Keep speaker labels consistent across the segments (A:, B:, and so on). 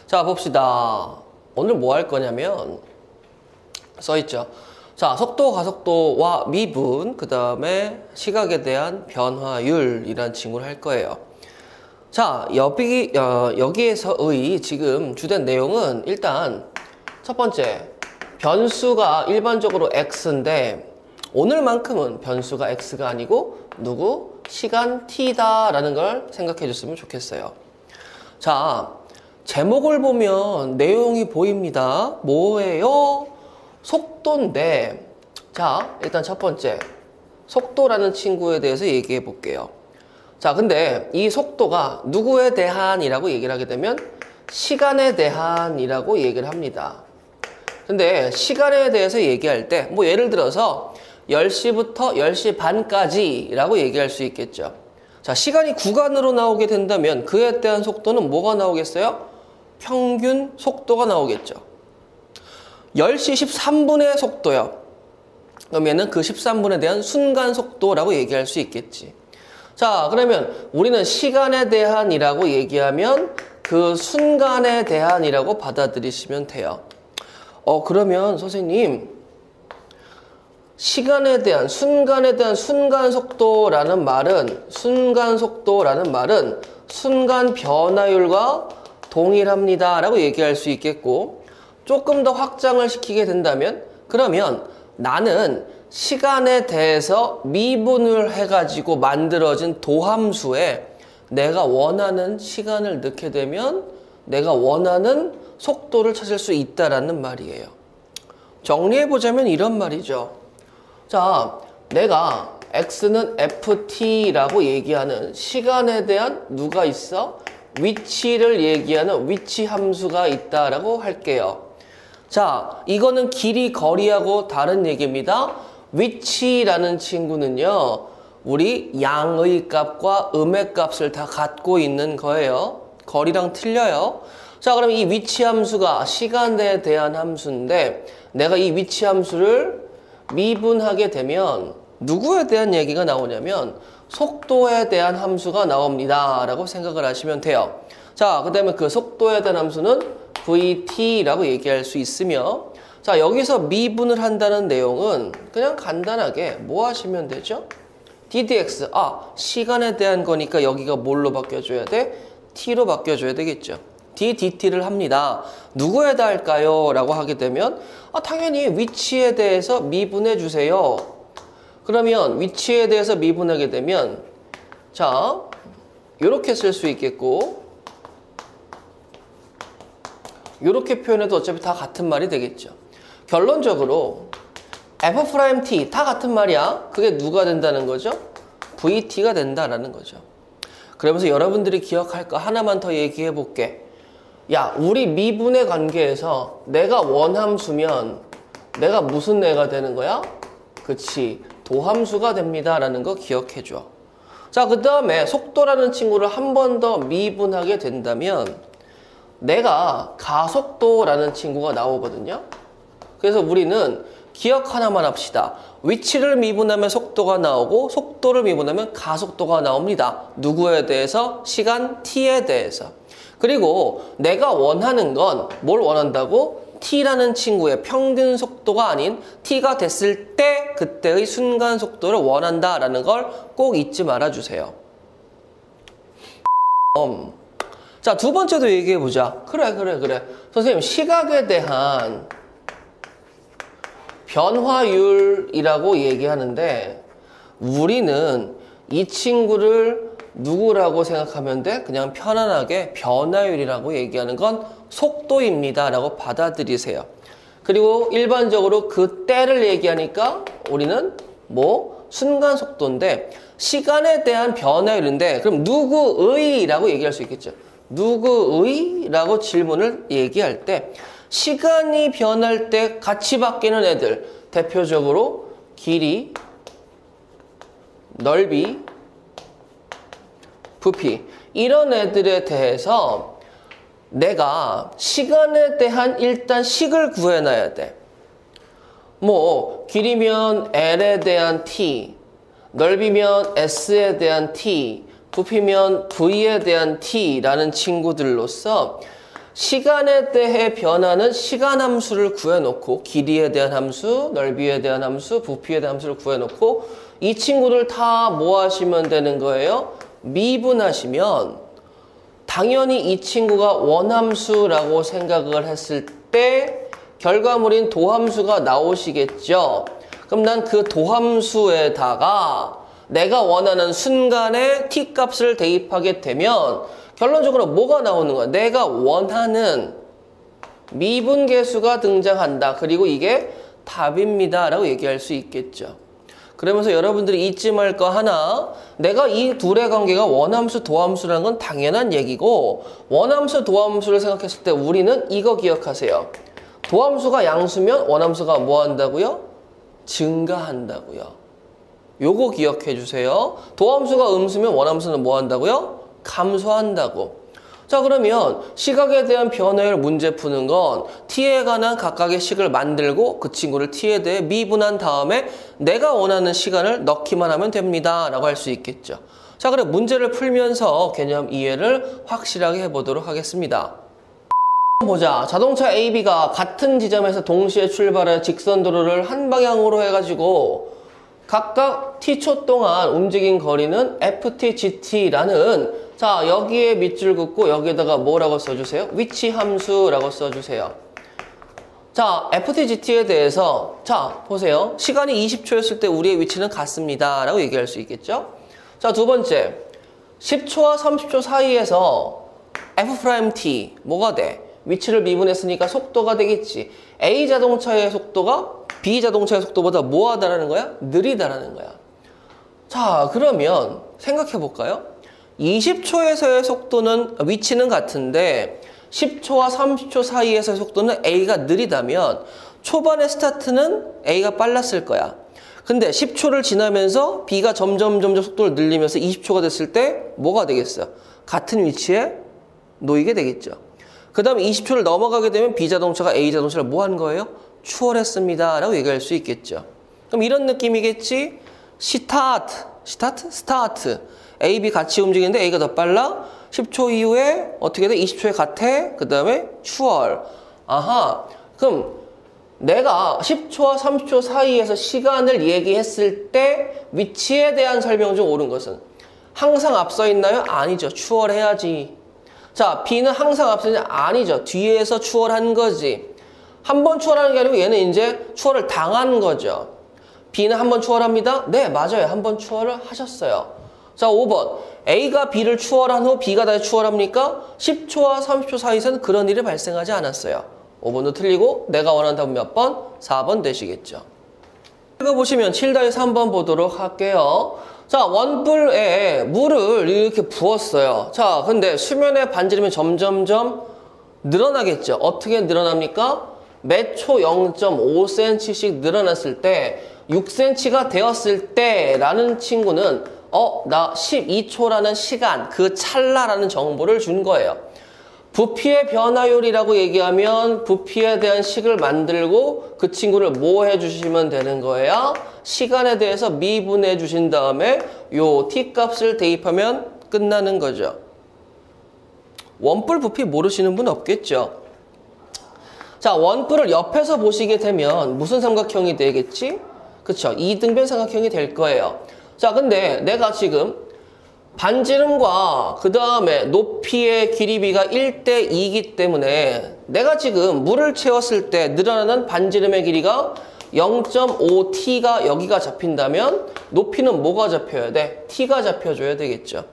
A: 자, 봅시다. 오늘 뭐 할 거냐면 써있죠. 자, 속도, 가속도와 미분, 그 다음에 시각에 대한 변화율이란 징후를 할 거예요. 자, 여기에서의 지금 주된 내용은 일단 첫 번째, 변수가 일반적으로 x인데 오늘만큼은 변수가 x가 아니고 누구? 시간 t다라는 걸 생각해 줬으면 좋겠어요. 자, 제목을 보면 내용이 보입니다. 뭐예요? 속도인데, 자, 일단 첫 번째, 속도라는 친구에 대해서 얘기해 볼게요. 자, 근데 이 속도가 누구에 대한이라고 얘기를 하게 되면 시간에 대한이라고 얘기를 합니다. 근데 시간에 대해서 얘기할 때, 뭐 예를 들어서 10시부터 10시 반까지라고 얘기할 수 있겠죠. 자, 시간이 구간으로 나오게 된다면 그에 대한 속도는 뭐가 나오겠어요? 평균 속도가 나오겠죠. 10시 13분의 속도요. 그러면은 그 13분에 대한 순간 속도라고 얘기할 수 있겠지. 자, 그러면 우리는 시간에 대한이라고 얘기하면 그 순간에 대한이라고 받아들이시면 돼요. 그러면 선생님, 시간에 대한, 순간에 대한 순간 속도라는 말은 순간 변화율과 동일합니다 라고 얘기할 수 있겠고, 조금 더 확장을 시키게 된다면, 그러면 나는 시간에 대해서 미분을 해가지고 만들어진 도함수에 내가 원하는 시간을 넣게 되면 내가 원하는 속도를 찾을 수 있다라는 말이에요. 정리해보자면 이런 말이죠. 자, 내가 x는 ft라고 얘기하는 시간에 대한 누가 있어? 위치를 얘기하는 위치 함수가 있다라고 할게요. 자, 이거는 길이, 거리하고 다른 얘기입니다. 위치라는 친구는요, 우리 양의 값과 음의 값을 다 갖고 있는 거예요. 거리랑 틀려요. 자, 그럼 이 위치 함수가 시간에 대한 함수인데 내가 이 위치 함수를 미분하게 되면 누구에 대한 얘기가 나오냐면 속도에 대한 함수가 나옵니다 라고 생각을 하시면 돼요. 자, 그 다음에 그 속도에 대한 함수는 vt라고 얘기할 수 있으며, 자, 여기서 미분을 한다는 내용은 그냥 간단하게 뭐 하시면 되죠? ddx, 시간에 대한 거니까 여기가 뭘로 바뀌어줘야 돼? t로 바뀌어줘야 되겠죠. ddt를 합니다. 누구에다 할까요? 라고 하게 되면 당연히 위치에 대해서 미분해 주세요. 그러면 위치에 대해서 미분하게 되면 자, 이렇게 쓸 수 있겠고 이렇게 표현해도 어차피 다 같은 말이 되겠죠. 결론적으로 f't 다 같은 말이야. 그게 누가 된다는 거죠? vt가 된다라는 거죠. 그러면서 여러분들이 기억할 거 하나만 더 얘기해 볼게. 야, 우리 미분의 관계에서 내가 원함수면 내가 무슨 애가 되는 거야? 그치, 도함수가 됩니다 라는 거 기억해 줘. 자, 그 다음에 속도라는 친구를 한 번 더 미분하게 된다면 내가 가속도라는 친구가 나오거든요. 그래서 우리는 기억 하나만 합시다. 위치를 미분하면 속도가 나오고 속도를 미분하면 가속도가 나옵니다. 누구에 대해서? 시간 t에 대해서. 그리고 내가 원하는 건 뭘 원한다고? t라는 친구의 평균 속도가 아닌 t가 됐을 때 그때의 순간 속도를 원한다라는 걸 꼭 잊지 말아주세요. 자, 두 번째도 얘기해보자. 그래. 선생님, 시각에 대한 변화율이라고 얘기하는데 우리는 이 친구를 누구라고 생각하면 돼? 그냥 편안하게 변화율이라고 얘기하는 건 속도입니다 라고 받아들이세요. 그리고 일반적으로 그 때를 얘기하니까 우리는 뭐 순간 속도인데 시간에 대한 변화율인데 그럼 누구의 라고 얘기할 수 있겠죠. 누구의? 라고 질문을 얘기할 때 시간이 변할 때 같이 바뀌는 애들, 대표적으로 길이, 넓이, 부피, 이런 애들에 대해서 내가 시간에 대한 일단 식을 구해놔야 돼. 뭐 길이면 L에 대한 T, 넓이면 S에 대한 T, 부피면 V에 대한 T라는 친구들로서 시간에 대해 변하는 시간 함수를 구해놓고 길이에 대한 함수, 넓이에 대한 함수, 부피에 대한 함수를 구해놓고 이 친구를 다 뭐 하시면 되는 거예요? 미분하시면 당연히 이 친구가 원함수라고 생각을 했을 때 결과물인 도함수가 나오시겠죠. 그럼 난 그 도함수에다가 내가 원하는 순간에 t값을 대입하게 되면 결론적으로 뭐가 나오는 거야? 내가 원하는 미분계수가 등장한다. 그리고 이게 답입니다. 라고 얘기할 수 있겠죠. 그러면서 여러분들이 잊지 말 거 하나, 내가 이 둘의 관계가 원함수, 도함수라는 건 당연한 얘기고 원함수, 도함수를 생각했을 때 우리는 이거 기억하세요. 도함수가 양수면 원함수가 뭐 한다고요? 증가한다고요. 요거 기억해 주세요. 도함수가 음수면 원함수는 뭐 한다고요? 감소한다고. 자, 그러면 시각에 대한 변화율 문제 푸는 건 t에 관한 각각의 식을 만들고 그 친구를 t에 대해 미분한 다음에 내가 원하는 시간을 넣기만 하면 됩니다. 라고 할 수 있겠죠. 자, 그럼 문제를 풀면서 개념 이해를 확실하게 해보도록 하겠습니다. 보자. 자동차 AB가 같은 지점에서 동시에 출발해 직선 도로를 한 방향으로 해가지고 각각 t초 동안 움직인 거리는 ft, gt라는 자, 여기에 밑줄 긋고 여기에다가 뭐라고 써주세요? 위치 함수라고 써주세요. 자, ft, gt에 대해서 자, 보세요. 시간이 20초였을 때 우리의 위치는 같습니다. 라고 얘기할 수 있겠죠? 자, 두 번째. 10초와 30초 사이에서 f't 뭐가 돼? 위치를 미분했으니까 속도가 되겠지. A 자동차의 속도가 B 자동차의 속도보다 뭐하다라는 거야? 느리다라는 거야. 자, 그러면 생각해 볼까요? 20초에서의 속도는 위치는 같은데 10초와 30초 사이에서의 속도는 A가 느리다면 초반의 스타트는 A가 빨랐을 거야. 근데 10초를 지나면서 B가 점점 속도를 늘리면서 20초가 됐을 때 뭐가 되겠어요? 같은 위치에 놓이게 되겠죠. 그 다음에 20초를 넘어가게 되면 B자동차가 A자동차를 뭐 한 거예요? 추월했습니다. 라고 얘기할 수 있겠죠. 그럼 이런 느낌이겠지? 스타트. A, B 같이 움직이는데 A가 더 빨라. 10초 이후에 어떻게 돼? 20초에 같아. 그 다음에 추월. 아하. 그럼 내가 10초와 30초 사이에서 시간을 얘기했을 때 위치에 대한 설명 중 옳은 것은 항상 앞서 있나요? 아니죠. 추월해야지. 자, B는 항상 앞서 있냐? 아니죠. 뒤에서 추월한 거지. 한 번 추월하는 게 아니고 얘는 이제 추월을 당한 거죠. B는 한 번 추월합니다? 네, 맞아요. 한 번 추월을 하셨어요. 자, 5번. A가 B를 추월한 후 B가 다시 추월합니까? 10초와 30초 사이에서는 그런 일이 발생하지 않았어요. 5번도 틀리고 내가 원하는 답은 몇 번? 4번 되시겠죠. 읽어보시면 7-3번 보도록 할게요. 자, 원뿔에 물을 이렇게 부었어요. 자, 근데 수면의 반지름이 점점점 늘어나겠죠. 어떻게 늘어납니까? 매 초 0.5cm씩 늘어났을 때 6cm가 되었을 때 라는 친구는 나 12초라는 시간, 그 찰나라는 정보를 준 거예요. 부피의 변화율이라고 얘기하면 부피에 대한 식을 만들고 그 친구를 뭐 해주시면 되는 거예요? 시간에 대해서 미분해 주신 다음에 요 t값을 대입하면 끝나는 거죠. 원뿔 부피 모르시는 분 없겠죠? 자, 원뿔을 옆에서 보시게 되면 무슨 삼각형이 되겠지? 그쵸? 이등변 삼각형이 될 거예요. 자, 근데 내가 지금 반지름과 그 다음에 높이의 길이비가 1:2이기 때문에 내가 지금 물을 채웠을 때 늘어나는 반지름의 길이가 0.5t가 여기가 잡힌다면 높이는 뭐가 잡혀야 돼? t가 잡혀줘야 되겠죠.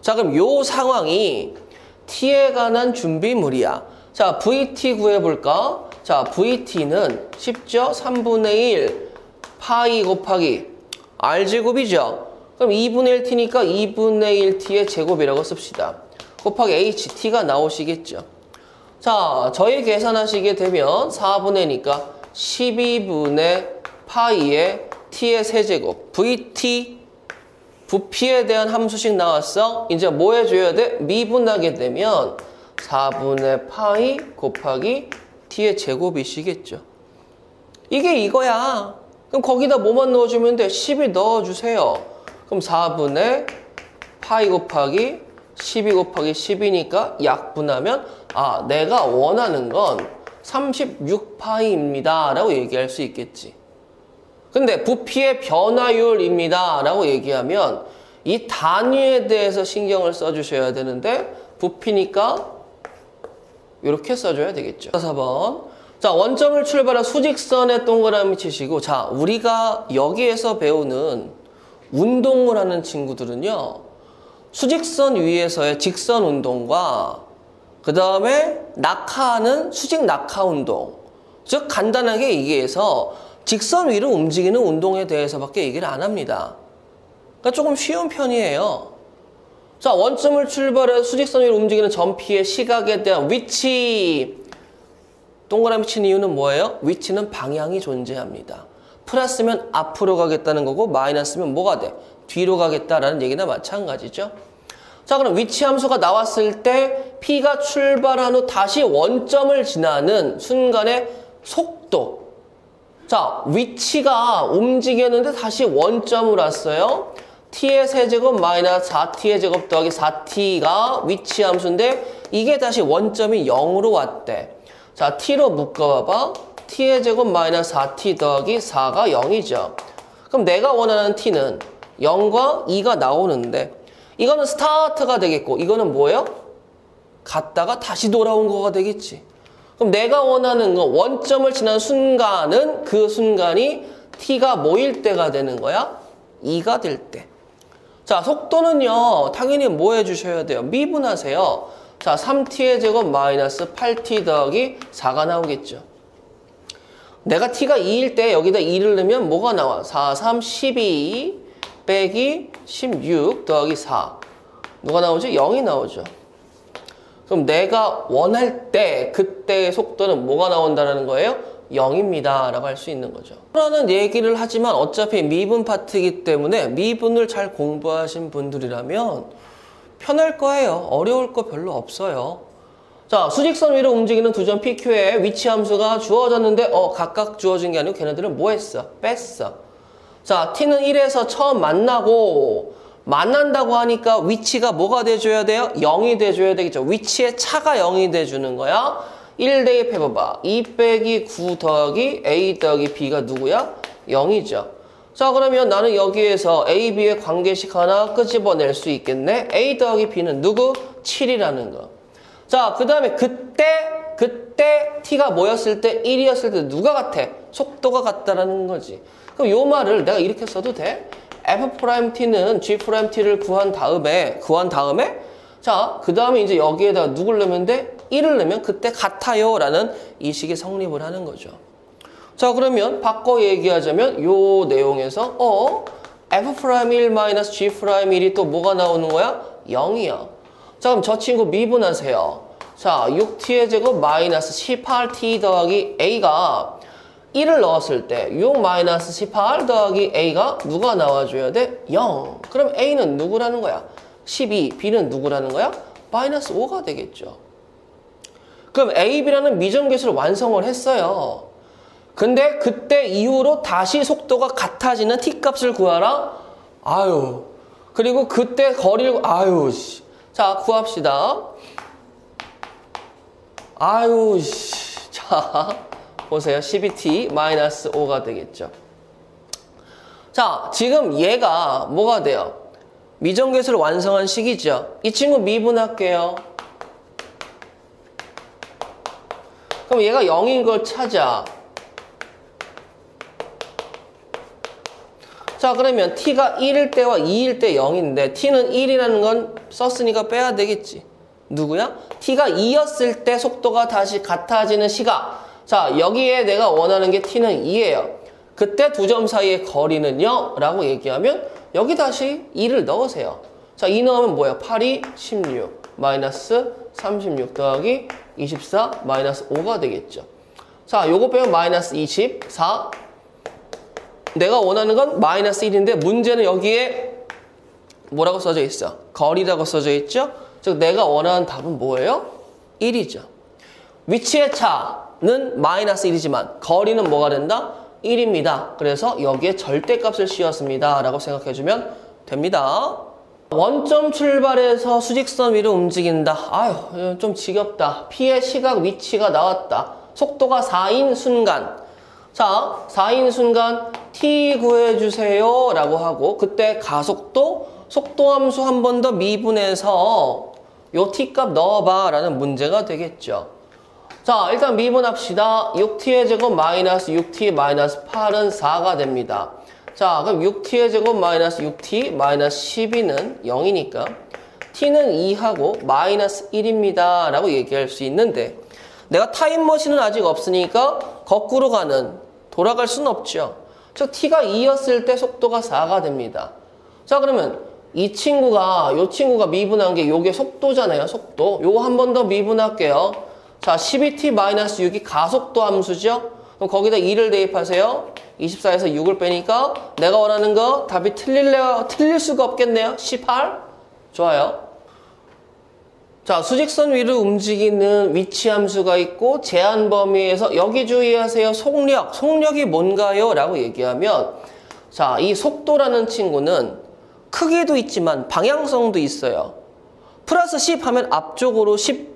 A: 자, 그럼 요 상황이 t에 관한 준비물이야. 자, VT 구해볼까? 자, VT는 쉽죠? 3분의 1 파이 곱하기 R제곱이죠. 그럼 2분의 1t니까 2분의 1t의 제곱이라고 씁시다. 곱하기 HT가 나오시겠죠. 자, 저희 계산하시게 되면 4분의 1니까 12분의 파이의 t의 세제곱. VT, 부피에 대한 함수식 나왔어. 이제 뭐 해줘야 돼? 미분하게 되면 4분의 파이 곱하기 t의 제곱이시겠죠. 이게 이거야. 그럼 거기다 뭐만 넣어주면 돼? 10을 넣어주세요. 그럼 4분의 파이 곱하기 12 곱하기 10이니까 약분하면 아, 내가 원하는 건 36파이입니다 라고 얘기할 수 있겠지. 근데 부피의 변화율입니다 라고 얘기하면 이 단위에 대해서 신경을 써주셔야 되는데 부피니까 이렇게 써줘야 되겠죠. 4번. 자, 원점을 출발한 수직선에 동그라미 치시고, 자, 우리가 여기에서 배우는 운동을 하는 친구들은요, 수직선 위에서의 직선 운동과 그 다음에 낙하하는 수직 낙하 운동, 즉 간단하게 얘기해서 직선 위로 움직이는 운동에 대해서밖에 얘기를 안 합니다. 그러니까 조금 쉬운 편이에요. 자, 원점을 출발해 수직선 위로 움직이는 점피의 시각에 대한 위치. 동그라미 친 이유는 뭐예요? 위치는 방향이 존재합니다. 플러스면 앞으로 가겠다는 거고 마이너스면 뭐가 돼? 뒤로 가겠다라는 얘기나 마찬가지죠. 자, 그럼 위치 함수가 나왔을 때 P가 출발한 후 다시 원점을 지나는 순간의 속도. 자, 위치가 움직였는데 다시 원점을 왔어요. t의 세제곱 마이너스 4t의 제곱 더하기 4t가 위치 함수인데 이게 다시 원점이 0으로 왔대. 자, t로 묶어봐봐. t의 제곱 마이너스 4t 더하기 4가 0이죠. 그럼 내가 원하는 t는 0과 2가 나오는데 이거는 스타트가 되겠고 이거는 뭐예요? 갔다가 다시 돌아온 거가 되겠지. 그럼 내가 원하는 건 원점을 지난 순간은 그 순간이 t가 뭐일 때가 되는 거야? 2가 될 때. 자, 속도는요, 당연히 뭐 해주셔야 돼요? 미분하세요. 자, 3t의 제곱 마이너스 8t 더하기 4가 나오겠죠. 내가 t가 2일 때 여기다 2를 넣으면 뭐가 나와? 4, 3, 12 빼기 16 더하기 4. 누가 나오죠? 0이 나오죠. 그럼 내가 원할 때 그때의 속도는 뭐가 나온다는 거예요? 0입니다 라고 할 수 있는 거죠. 라는 얘기를 하지만 어차피 미분 파트이기 때문에 미분을 잘 공부하신 분들이라면 편할 거예요. 어려울 거 별로 없어요. 자, 수직선 위로 움직이는 두 점 PQ에 위치 함수가 주어졌는데 각각 주어진 게 아니고 걔네들은 뭐 했어? 뺐어. 자, T는 1에서 처음 만난다고 하니까 위치가 뭐가 돼줘야 돼요? 0이 돼줘야 되겠죠. 위치의 차가 0이 돼주는 거야. 1 대입해봐봐. 2 빼기 9 더하기 A 더하기 B가 누구야? 0이죠. 자, 그러면 나는 여기에서 A, B의 관계식 하나 끄집어낼 수 있겠네. A 더하기 B는 누구? 7이라는 거. 자, 그 다음에 그때 T가 뭐였을 때? 1이었을 때 누가 같아? 속도가 같다라는 거지. 그럼 요 말을 내가 이렇게 써도 돼? F'T는 G'T를 구한 다음에 자, 그 다음에 이제 여기에다가 누굴 넣으면 돼? 1을 넣으면 그때 같아요 라는 이 식이 성립을 하는 거죠. 자, 그러면 바꿔 얘기하자면 요 내용에서 F'1-G'1이 또 뭐가 나오는 거야? 0이야. 자, 그럼 저 친구 미분하세요. 자, 6t의 제곱 마이너스 18t 더하기 a가 1을 넣었을 때 6 마이너스 18 더하기 a가 누가 나와줘야 돼? 0. 그럼 a는 누구라는 거야? 12. b는 누구라는 거야? 마이너스 5가 되겠죠. 그럼 a, b라는 미정계수를 완성을 했어요. 근데 그때 이후로 다시 속도가 같아지는 t값을 구하라? 아유. 그리고 그때 거리를, 아유, 씨. 자, 구합시다. 아유, 씨. 자, 보세요. 12t 마이너스 5가 되겠죠. 자, 지금 얘가 뭐가 돼요? 미정계수를 완성한 식이죠. 이 친구 미분할게요. 그럼 얘가 0인 걸 찾아. 자, 그러면 t가 1일 때와 2일 때 0인데 t는 1이라는 건 썼으니까 빼야 되겠지. 누구야? t가 2였을 때 속도가 다시 같아지는 시각. 자, 여기에 내가 원하는 게 t는 2예요. 그때 두 점 사이의 거리는요? 라고 얘기하면 여기 다시 2를 넣으세요. 자, 2 넣으면 뭐야? 8이 16 마이너스 36 더하기 24 마이너스 5가 되겠죠. 자, 요거 빼면 마이너스 24. 내가 원하는 건 마이너스 1인데 문제는 여기에 뭐라고 써져 있어? 거리라고 써져 있죠? 즉 내가 원하는 답은 뭐예요? 1이죠. 위치의 차는 마이너스 1이지만 거리는 뭐가 된다? 1입니다. 그래서 여기에 절대값을 씌웠습니다 라고 생각해주면 됩니다. 원점 출발해서 수직선 위로 움직인다. 아유, 좀 지겹다. P의 시각 위치가 나왔다. 속도가 4인 순간. 자, 4인 순간 T 구해주세요 라고 하고, 그때 가속도, 속도함수 한 번 더 미분해서 요 T값 넣어봐 라는 문제가 되겠죠. 자, 일단 미분합시다. 6T의 제곱 마이너스 6T 마이너스 8은 4가 됩니다. 자, 그럼 6T의 제곱 마이너스 6T 마이너스 12는 0이니까 T는 2하고 마이너스 1입니다 라고 얘기할 수 있는데, 내가 타임머신은 아직 없으니까 거꾸로 돌아갈 수는 없죠. 즉 T가 2였을 때 속도가 4가 됩니다. 자, 그러면 요 친구가 미분한 게 요게 속도잖아요. 속도. 요거 한 번 더 미분할게요. 자, 12t-6이 가속도 함수죠. 그럼 거기다 2를 대입하세요. 24에서 6을 빼니까 내가 원하는 거 답이 틀릴 수가 없겠네요. 18? 좋아요. 자, 수직선 위를 움직이는 위치 함수가 있고 제한 범위에서 여기 주의하세요. 속력이 뭔가요? 라고 얘기하면, 자, 이 속도라는 친구는 크기도 있지만 방향성도 있어요. 플러스 10 하면 앞쪽으로 10,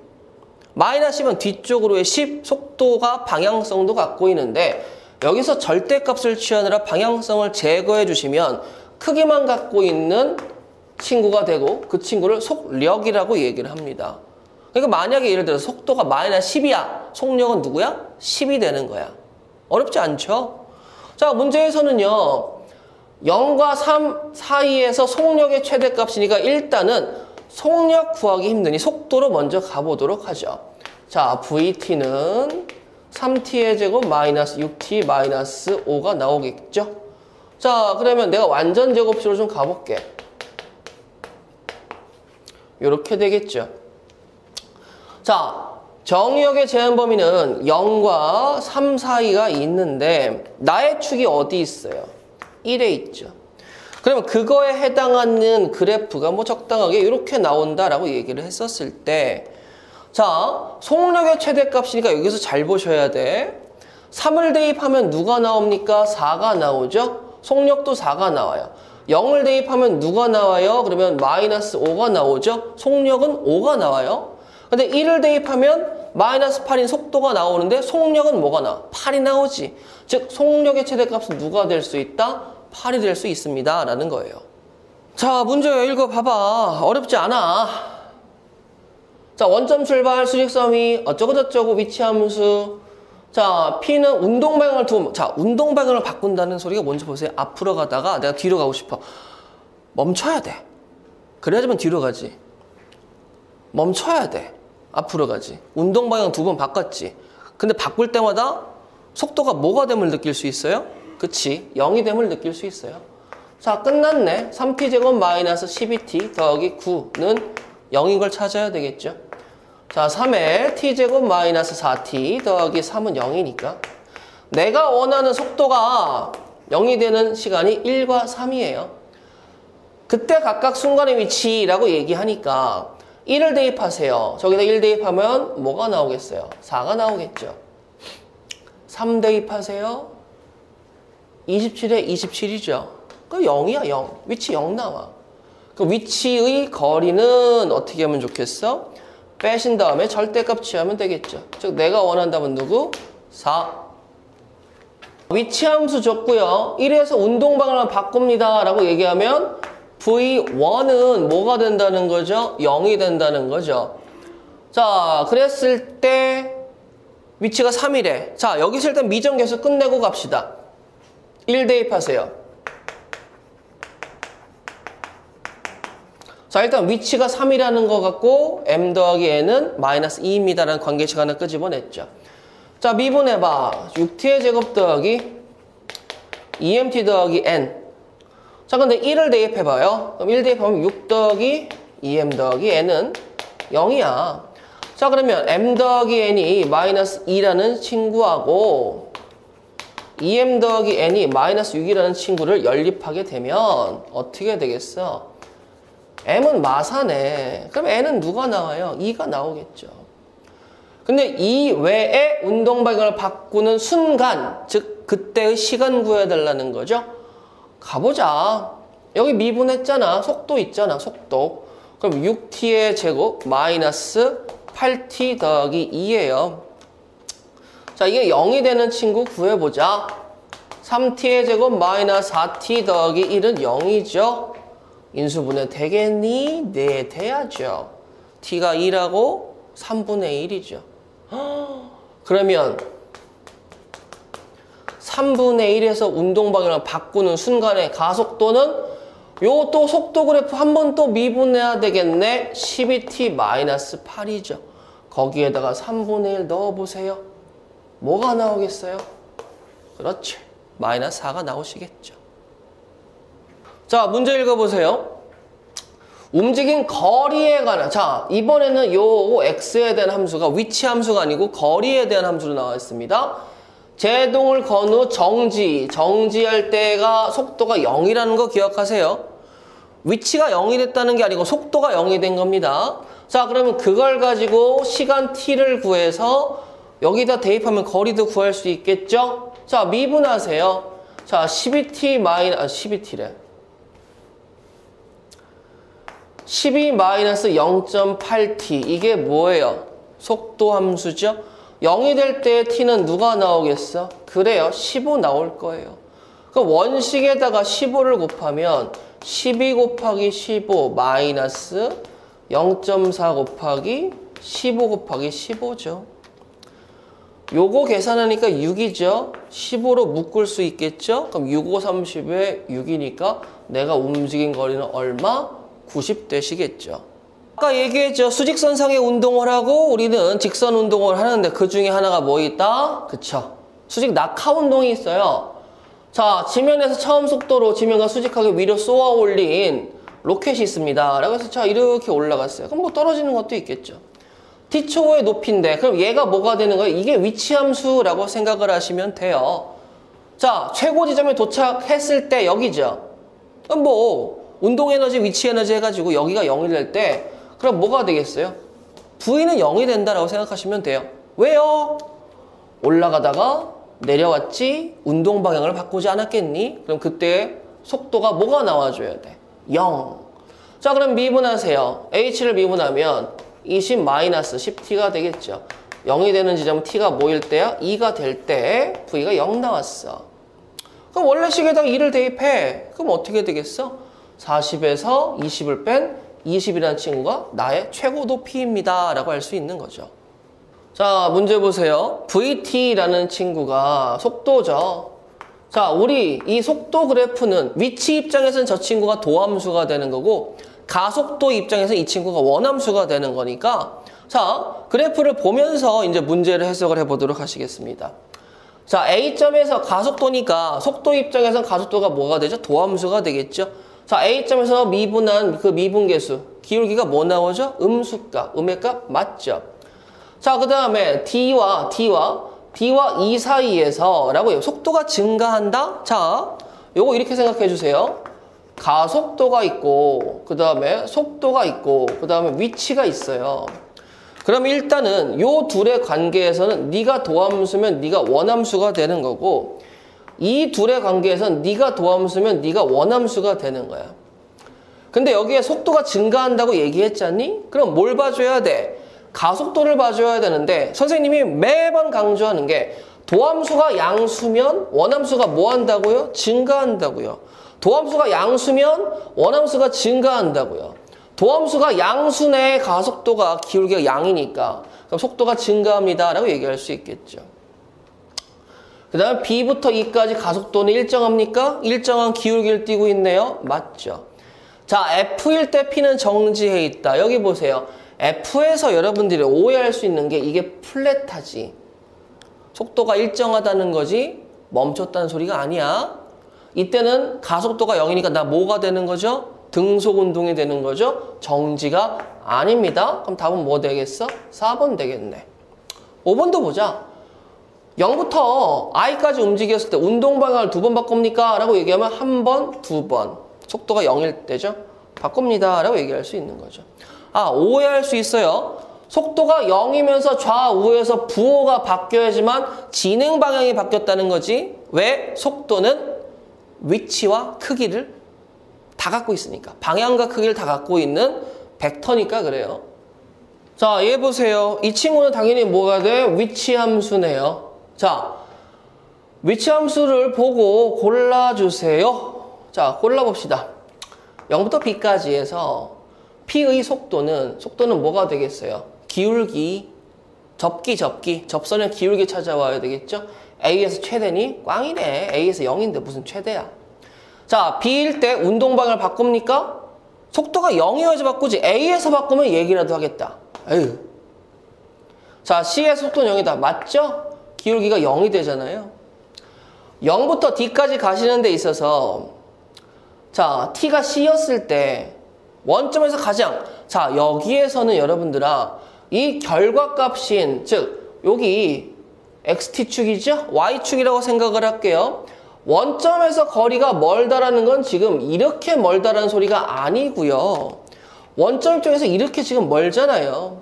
A: 마이너스 10은 뒤쪽으로의 10, 속도가 방향성도 갖고 있는데, 여기서 절대값을 취하느라 방향성을 제거해 주시면 크기만 갖고 있는 친구가 되고 그 친구를 속력이라고 얘기를 합니다. 그러니까 만약에 예를 들어서 속도가 마이너스 10이야. 속력은 누구야? 10이 되는 거야. 어렵지 않죠? 자, 문제에서는요. 0과 3 사이에서 속력의 최대값이니까 일단은 속력 구하기 힘드니 속도로 먼저 가보도록 하죠. 자, VT는 3t의 제곱 마이너스 6t 마이너스 5가 나오겠죠? 자, 그러면 내가 완전 제곱식으로 좀 가볼게. 이렇게 되겠죠. 자, 정의역의 제한 범위는 0과 3 사이가 있는데 나의 축이 어디 있어요? 1에 있죠. 그러면 그거에 해당하는 그래프가 뭐 적당하게 이렇게 나온다라고 얘기를 했었을 때, 자, 속력의 최대값이니까 여기서 잘 보셔야 돼. 3을 대입하면 누가 나옵니까? 4가 나오죠. 속력도 4가 나와요. 0을 대입하면 누가 나와요? 그러면 마이너스 5가 나오죠. 속력은 5가 나와요. 근데 1을 대입하면 마이너스 8인 속도가 나오는데 속력은 뭐가 나와? 8이 나오지. 즉 속력의 최대값은 누가 될 수 있다? 8이 될 수 있습니다 라는 거예요. 자, 문제 읽어봐봐. 어렵지 않아. 자, 원점 출발, 수직섬이 어쩌고저쩌고 위치함수. 자, P는 운동방향을 두고, 자, 운동방향을 바꾼다는 소리가 뭔지 보세요. 앞으로 가다가 내가 뒤로 가고 싶어. 멈춰야 돼. 그래야지만 뒤로 가지. 멈춰야 돼. 앞으로 가지. 운동방향 2번 바꿨지. 근데 바꿀 때마다 속도가 뭐가 됨을 느낄 수 있어요? 그치, 0이 됨을 느낄 수 있어요. 자, 끝났네. 3t제곱 마이너스 12t 더하기 9는 0인 걸 찾아야 되겠죠. 자, 3에 t제곱 마이너스 4t 더하기 3은 0이니까 내가 원하는 속도가 0이 되는 시간이 1과 3이에요. 그때 각각 순간의 위치라고 얘기하니까 1을 대입하세요. 저기다 1 대입하면 뭐가 나오겠어요? 4가 나오겠죠. 3 대입하세요. 27에 27이죠. 그 0이야, 0. 위치 0 나와. 그 위치의 거리는 어떻게 하면 좋겠어? 빼신 다음에 절대값 취하면 되겠죠. 즉 내가 원하는 답은 누구? 4. 위치함수 줬고요. 1에서 운동방향을 바꿉니다 라고 얘기하면 V1은 뭐가 된다는 거죠? 0이 된다는 거죠. 자, 그랬을 때 위치가 3이래. 자, 여기서 일단 미정계수 끝내고 갑시다. 1 대입하세요. 자, 일단 위치가 3이라는 거 같고 m 더하기 n은 마이너스 2입니다 라는 관계식 하나 끄집어냈죠. 자, 미분해봐. 6t의 제곱 더하기 2mt 더하기 n. 자, 근데 1을 대입해봐요. 그럼 1 대입하면 6 더하기 2m 더하기 n은 0이야. 자, 그러면 m 더하기 n이 마이너스 2라는 친구하고 2m 더하기 n이 마이너스 6이라는 친구를 연립하게 되면 어떻게 되겠어? m은 마사네. 그럼 n은 누가 나와요? 2가 나오겠죠. 근데 이 외에 운동방향을 바꾸는 순간, 즉 그때의 시간 구해달라는 거죠. 가보자. 여기 미분했잖아. 속도 있잖아. 속도. 그럼 6t의 제곱 마이너스 8t 더하기 2예요. 자, 이게 0이 되는 친구 구해보자. 3t의 제곱 마이너스 4t 더하기 1은 0이죠. 인수분해 되겠니? 네, 돼야죠. t가 2라고 3분의 1이죠. 그러면 3분의 1에서 운동 방향을 바꾸는 순간에 가속도는 요 또 속도 그래프 한 번 또 미분해야 되겠네. 12t-8이죠. 거기에다가 3분의 1 넣어보세요. 뭐가 나오겠어요? 그렇지. 마이너스 4가 나오시겠죠. 자, 문제 읽어보세요. 움직인 거리에 관한, 자, 이번에는 요 x에 대한 함수가 위치 함수가 아니고 거리에 대한 함수로 나와 있습니다. 제동을 건 후 정지할 때가 속도가 0이라는 거 기억하세요. 위치가 0이 됐다는 게 아니고 속도가 0이 된 겁니다. 자, 그러면 그걸 가지고 시간 t를 구해서 여기다 대입하면 거리도 구할 수 있겠죠? 자, 미분하세요. 자, 12t래. 12-0.8t. 이게 뭐예요? 속도 함수죠? 0이 될 때 t는 누가 나오겠어? 그래요. 15 나올 거예요. 그럼 원식에다가 15를 곱하면 12 곱하기 15 마이너스 0.4 곱하기 15 곱하기 15죠. 요거 계산하니까 6이죠. 15로 묶을 수 있겠죠? 그럼 6, 5, 30에 6이니까 내가 움직인 거리는 얼마? 90 되시겠죠. 아까 얘기했죠. 수직선상의 운동을 하고 우리는 직선 운동을 하는데 그 중에 하나가 뭐 있다? 그쵸. 수직 낙하 운동이 있어요. 자, 지면에서 처음 속도로 지면과 수직하게 위로 쏘아 올린 로켓이 있습니다. 라고 해서 자, 이렇게 올라갔어요. 그럼 뭐 떨어지는 것도 있겠죠. t초의 높이인데 그럼 얘가 뭐가 되는 거예요? 이게 위치함수라고 생각을 하시면 돼요. 자, 최고 지점에 도착했을 때 여기죠. 그럼 뭐 운동에너지, 위치에너지 해가지고 여기가 0이 될 때 그럼 뭐가 되겠어요? V는 0이 된다라고 생각하시면 돼요. 왜요? 올라가다가 내려왔지? 운동 방향을 바꾸지 않았겠니? 그럼 그때 속도가 뭐가 나와줘야 돼? 0. 자, 그럼 미분하세요. H를 미분하면 20-10t가 되겠죠. 0이 되는 지점은 t가 뭐일 때야? 2가 될 때 V가 0 나왔어. 그럼 원래 식에다가 2를 대입해. 그럼 어떻게 되겠어? 40에서 20을 뺀 20이라는 친구가 나의 최고 높이입니다. 라고 할 수 있는 거죠. 자, 문제 보세요. VT라는 친구가 속도죠. 자, 우리 이 속도 그래프는 위치 입장에서는 저 친구가 도함수가 되는 거고 가속도 입장에서는 이 친구가 원함수가 되는 거니까 자, 그래프를 보면서 이제 문제를 해석을 해보도록 하시겠습니다. 자, A점에서 가속도니까 속도 입장에서는 가속도가 뭐가 되죠? 도함수가 되겠죠. 자, A점에서 미분한 그 미분계수 기울기가 뭐 나오죠? 음수값, 음의 값 맞죠? 자, 그 다음에 D와 2 사이에서 라고 해요. 속도가 증가한다? 자, 요거 이렇게 생각해 주세요. 가속도가 있고 그 다음에 속도가 있고 그 다음에 위치가 있어요. 그럼 일단은 요 둘의 관계에서는 네가 도함수면 네가 원함수가 되는 거고 이 둘의 관계에서는 네가 도함수면 네가 원함수가 되는 거야. 근데 여기에 속도가 증가한다고 얘기했잖니? 그럼 뭘 봐줘야 돼? 가속도를 봐줘야 되는데 선생님이 매번 강조하는 게 도함수가 양수면 원함수가 뭐 한다고요? 증가한다고요. 도함수가 양수면 원함수가 증가한다고요. 도함수가 양수내 가속도가 기울기가 양이니까 그럼 속도가 증가합니다 라고 얘기할 수 있겠죠. 그 다음에 B부터 E까지 가속도는 일정합니까? 일정한 기울기를 띠고 있네요. 맞죠. 자, F일 때 P는 정지해 있다. 여기 보세요. F에서 여러분들이 오해할 수 있는 게 이게 플랫하지. 속도가 일정하다는 거지 멈췄다는 소리가 아니야. 이때는 가속도가 0이니까 나 뭐가 되는 거죠? 등속 운동이 되는 거죠? 정지가 아닙니다. 그럼 답은 뭐 되겠어? 4번 되겠네. 5번도 보자. 0부터 I까지 움직였을 때 운동 방향을 2번 바꿉니까? 라고 얘기하면 1번, 2번. 속도가 0일 때죠. 바꿉니다. 라고 얘기할 수 있는 거죠. 아, 오해할 수 있어요. 속도가 0이면서 좌우에서 부호가 바뀌어야지만 진행 방향이 바뀌었다는 거지. 왜? 속도는 위치와 크기를 다 갖고 있으니까. 방향과 크기를 다 갖고 있는 벡터니까 그래요. 자, 얘 보세요. 이 친구는 당연히 뭐가 돼? 위치 함수네요. 자, 위치 함수를 보고 골라주세요. 자, 골라봅시다. 0부터 b까지 해서 p의 속도는 뭐가 되겠어요? 기울기, 접선의 기울기 찾아와야 되겠죠? a에서 최대니? 꽝이네. a에서 0인데 무슨 최대야. 자, b일 때 운동방향을 바꿉니까? 속도가 0이어야지 바꾸지. a에서 바꾸면 얘기라도 하겠다. 에휴. 자, c에서 속도는 0이다. 맞죠? 기울기가 0이 되잖아요. 0부터 d까지 가시는 데 있어서 자, t가 c였을 때 원점에서 가장 자, 여기에서는 여러분들아 이 결과값인 즉 여기 xt축이죠? y축이라고 생각을 할게요. 원점에서 거리가 멀다라는 건 지금 이렇게 멀다라는 소리가 아니고요. 원점 입장에서 이렇게 지금 멀잖아요.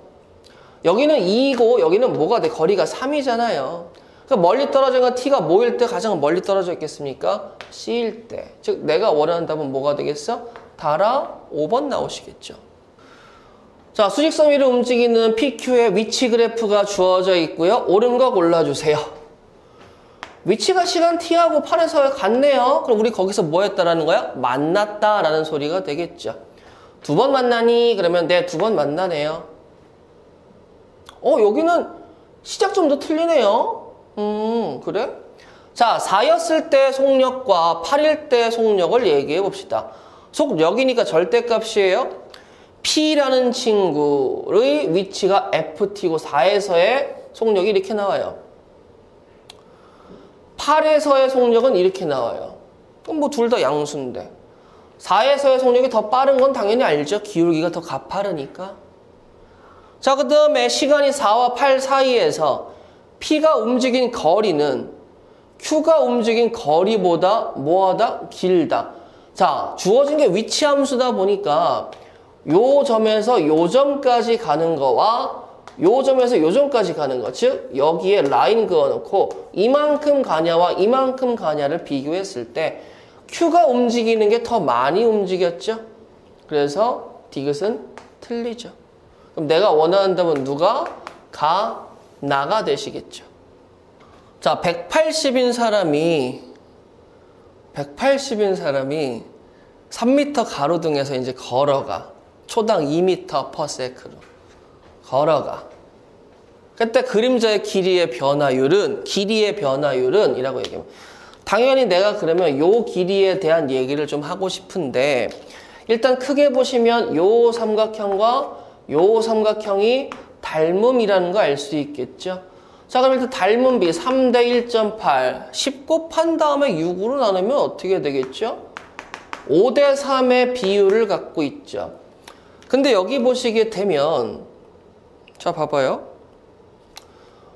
A: 여기는 2이고 여기는 뭐가 돼? 거리가 3이잖아요. 그러니까 멀리 떨어진 건 t가 뭐일 때 가장 멀리 떨어져 있겠습니까? c일 때. 즉 내가 원하는 답은 뭐가 되겠어? 달아 5번 나오시겠죠. 자, 수직선 위를 움직이는 PQ의 위치 그래프가 주어져 있고요. 옳은 거 골라주세요. 위치가 시간 t하고 8에서 같네요. 그럼 우리 거기서 뭐 했다라는 거야? 만났다라는 소리가 되겠죠. 두 번 만나니? 그러면 네, 두 번 만나네요. 여기는 시작점도 틀리네요. 그래? 자, 4였을 때 속력과 8일 때 속력을 얘기해 봅시다. 속력이니까 절대값이에요. P라는 친구의 위치가 FT고 4에서의 속력이 이렇게 나와요. 8에서의 속력은 이렇게 나와요. 그럼 뭐 둘 다 양수인데. 4에서의 속력이 더 빠른 건 당연히 알죠. 기울기가 더 가파르니까. 자, 그 다음에 시간이 4와 8 사이에서 P가 움직인 거리는 Q가 움직인 거리보다 뭐하다? 길다. 자, 주어진 게 위치 함수다 보니까 요 점에서 요 점까지 가는 거와 요 점에서 요 점까지 가는 거, 즉 여기에 라인 그어놓고 이만큼 가냐와 이만큼 가냐를 비교했을 때 Q가 움직이는 게 더 많이 움직였죠. 그래서 디귿은 틀리죠. 그럼 내가 원하는 답은 누가? 나가 되시겠죠. 자, 180인 사람이 3m 가로등에서 이제 걸어가. 초당 2m per sec로 걸어가. 그때 그림자의 길이의 변화율은 이라고 얘기합니다. 당연히 내가 그러면 요 길이에 대한 얘기를 좀 하고 싶은데 일단 크게 보시면 요 삼각형과 요 삼각형이 닮음이라는 거 알 수 있겠죠. 자, 그럼 일단 닮음 비 3대 1.8 10 곱한 다음에 6으로 나누면 어떻게 되겠죠? 5대 3의 비율을 갖고 있죠. 근데 여기 보시게 되면 자, 봐봐요.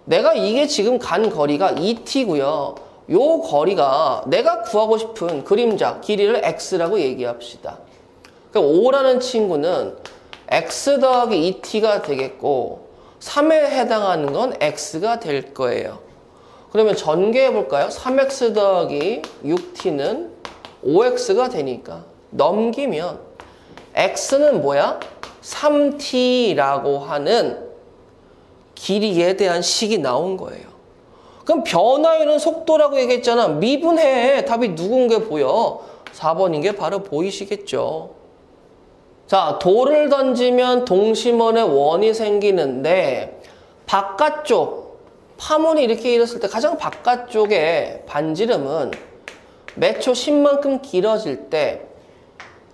A: 내가 이게 지금 간 거리가 2t고요. 요 거리가 내가 구하고 싶은 그림자 길이를 x라고 얘기합시다. 그럼 5라는 친구는 x 더하기 2t가 되겠고 3에 해당하는 건 x가 될 거예요. 그러면 전개해 볼까요? 3x 더하기 6t는 5x가 되니까 넘기면 x는 뭐야? 3t라고 하는 길이에 대한 식이 나온 거예요. 그럼 변화율은 속도라고 얘기했잖아. 미분해. 답이 누군 게 보여? 4번인 게 바로 보이시겠죠. 자, 돌을 던지면 동심원의 원이 생기는데 바깥쪽, 파문이 이렇게 일었을 때 가장 바깥쪽의 반지름은 몇 초 10만큼 길어질 때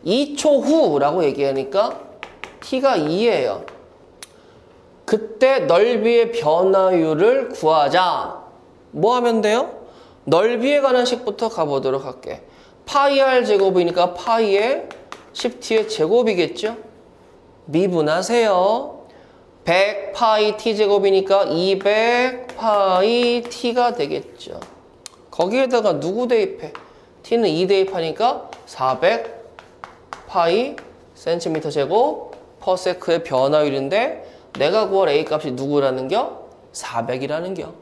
A: 2초 후라고 얘기하니까 t가 2예요. 그때 넓이의 변화율을 구하자. 뭐 하면 돼요? 넓이에 관한 식부터 가보도록 할게. 파이 r 제곱이니까 파이의 10t의 제곱이겠죠? 미분하세요. 100 파이 t 제곱이니까 200 파이 t가 되겠죠. 거기에다가 누구 대입해? t는 2 대입하니까 400 파이 센티미터 제곱 퍼세크의 변화율인데 내가 구할 a 값이 누구라는 겨? 400이라는 겨.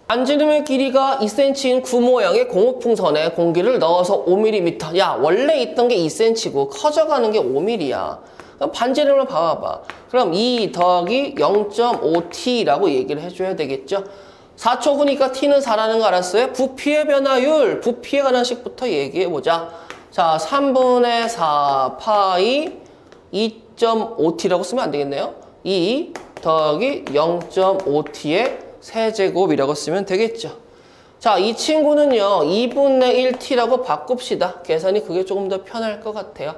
A: 반지름의 길이가 2cm인 구 모양의 고무풍선에 공기를 넣어서 5mm. 야, 원래 있던 게 2cm고 커져가는 게 5mm야. 그럼 반지름을 봐봐. 그럼 2 더하기 0.5t라고 얘기를 해줘야 되겠죠. 4초 후니까 t는 4라는 거 알았어요? 부피의 변화율, 부피에 관한 식부터 얘기해보자. 자, 3분의 4 파이 2.5t라고 쓰면 안 되겠네요. 2 더하기 0.5t의 세제곱이라고 쓰면 되겠죠. 자, 이 친구는요 2분의 1t라고 바꿉시다. 계산이 그게 조금 더 편할 것 같아요.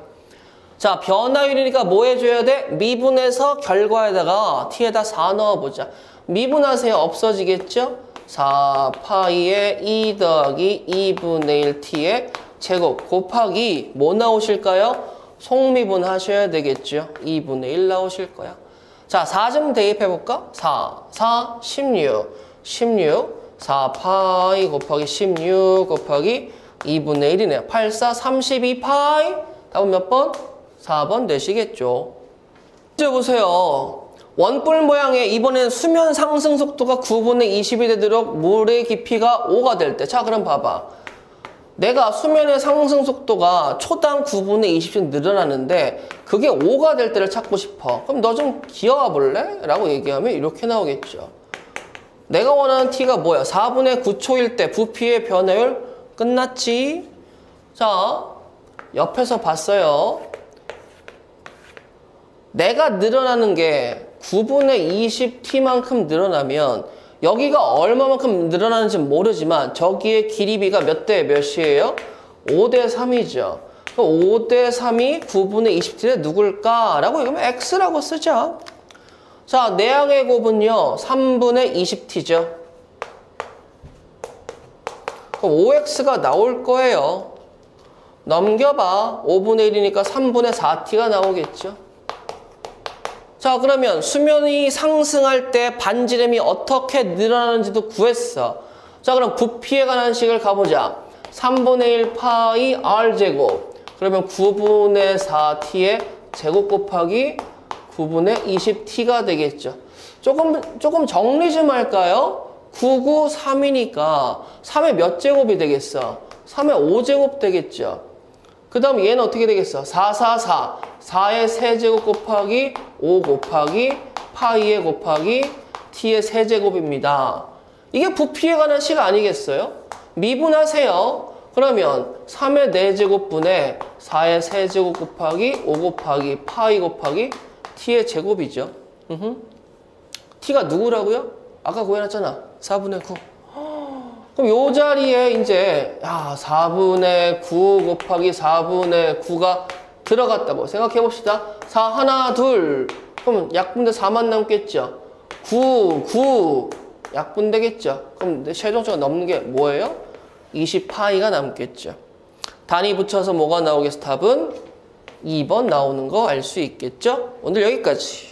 A: 자, 변화율이니까 뭐 해줘야 돼? 미분해서 결과에다가 t에다 4 넣어보자. 미분하세요. 없어지겠죠? 4 파이에 2 더하기 2분의 1t의 제곱 곱하기 뭐 나오실까요? 속미분 하셔야 되겠죠? 2분의 1 나오실 거야. 자, 4점 대입해볼까? 4, 16, 4 파이 곱하기 16 곱하기 2분의 1이네요. 8, 4, 32 파이. 답은 몇 번? 4번 되시겠죠. 이제 보세요. 원뿔 모양의 이번엔 수면 상승 속도가 9분의 20이 되도록 물의 깊이가 5가 될 때. 자, 그럼 봐봐. 내가 수면의 상승 속도가 초당 9분의 20씩 늘어나는데 그게 5가 될 때를 찾고 싶어. 그럼 너 좀 기어와 볼래? 라고 얘기하면 이렇게 나오겠죠. 내가 원하는 t가 뭐야? 4분의 9초일 때 부피의 변화율 끝났지? 자, 옆에서 봤어요. 내가 늘어나는 게 9분의 20t만큼 늘어나면 여기가 얼마만큼 늘어나는지 모르지만 저기의 길이비가 몇 대 몇이에요? 5대 3이죠. 그럼 5대 3이 9분의 20t의 누굴까? 라고 얘기하면 x라고 쓰자. 자, 내항의 곱은요 3분의 20t죠. 그럼 5x가 나올 거예요. 넘겨봐. 5분의 1이니까 3분의 4t가 나오겠죠. 자, 그러면 수면이 상승할 때 반지름이 어떻게 늘어나는지도 구했어. 자, 그럼 부피에 관한 식을 가보자. 3분의 1 파이 r제곱. 그러면 9분의 4t의 제곱 곱하기 9분의 20t가 되겠죠. 조금 정리 좀 할까요? 9, 9, 3이니까 3의 몇 제곱이 되겠어? 3의 5제곱 되겠죠. 그 다음 얘는 어떻게 되겠어? 4, 4, 4. 4의 세제곱 곱하기 5 곱하기 파이의 곱하기 t의 세제곱입니다. 이게 부피에 관한 식 아니겠어요? 미분하세요. 그러면 3의 4제곱분의 4의 세제곱 곱하기 5 곱하기 파이 곱하기 t의 제곱이죠. t가 누구라고요? 아까 구해놨잖아. 4분의 9. 그럼 요 자리에 이제 4분의 9 곱하기 4분의 9가 들어갔다고 생각해 봅시다. 4 하나 둘 그럼 약분대 4만 남겠죠. 9 약분되겠죠. 그럼 최종적으로 넘는 게 뭐예요? 20파이가 남겠죠. 단위 붙여서 뭐가 나오겠어? 답은 2번 나오는 거 알 수 있겠죠? 오늘 여기까지.